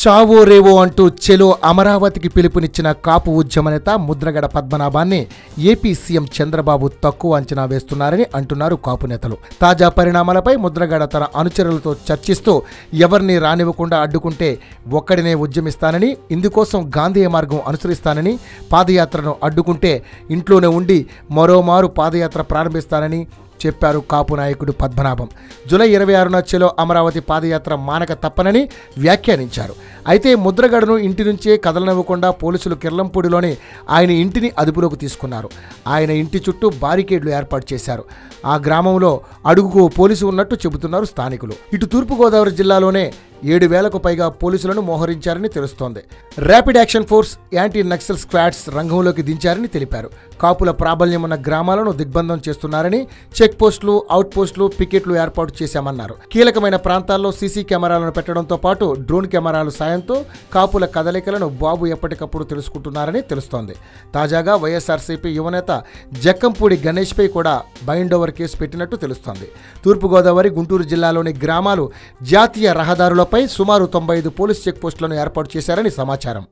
చావో రేవో అంటూ చెలో అమరావతికి పిలుపునిచ్చిన కాపు ఉద్యమ నేత ముద్రగడ పద్మనాభాన్ని ఏపీ సీఎం చంద్రబాబు తక్కువ అంచనా వేస్తున్నారని అంటున్నారు కాపు నేతలు. తాజా పరిణామాలపై ముద్రగడ తన అనుచరులతో చర్చిస్తూ ఎవరిని రానివ్వకుండా అడ్డుకుంటే ఒక్కడినే ఉద్యమిస్తానని, ఇందుకోసం గాంధీ మార్గం అనుసరిస్తానని, పాదయాత్రను అడ్డుకుంటే ఇంట్లోనే ఉండి మరోమారు పాదయాత్ర ప్రారంభిస్తానని చెప్పారు కాపు నాయకుడు పద్మనాభం. జూలై 26న చెలో అమరావతి పాదయాత్ర మానక తప్పనని వ్యాఖ్యానించారు. అయితే ముద్రగడను ఇంటి నుంచే కదలనివ్వకుండా పోలీసులు కిర్లంపూడిలోని ఆయన ఇంటిని అదుపులోకి తీసుకున్నారు. ఆయన ఇంటి చుట్టూ బారికేడ్లు ఏర్పాటు చేశారు. ఆ గ్రామంలో అడుగుకు పోలీసు ఉన్నట్టు చెబుతున్నారు స్థానికులు. ఇటు తూర్పుగోదావరి జిల్లాలోనే 7,000కు పైగా పోలీసులను మోహరించారని తెలుస్తోంది. Rapid action force, anti Naxal squads రంగంలోకి దించారని తెలిపారు. కాపుల ప్రాబల్యం ఉన్న గ్రామాలను దిగ్బంధం చేస్తున్నారని, చెక్ పోస్టులు, అవుట్ పోస్టులు, పికెట్లు ఏర్పాటు చేశామన్నారు. కీలకమైన ప్రాంతాల్లో సీసీ కెమెరాలను పెట్టడంతో పాటు డ్రోన్ కెమెరాల సాయంతో కాపుల కదలికలను బాబు ఎప్పటికప్పుడు తెలుసుకుంటున్నారని తెలుస్తోంది. తాజాగా వైఎస్ఆర్సీపీ యువనేత జక్కంపూడి గణేష్పై కూడా బైండ్ ఓవర్ కేసు పెట్టినట్టు తెలుస్తోంది. తూర్పుగోదావరి, గుంటూరు జిల్లాలోని గ్రామాలు, జాతీయ రహదారులపై సుమారు 95 పోలీస్ చెక్ పోస్టులను ఏర్పాటు చేశారని సమాచారం.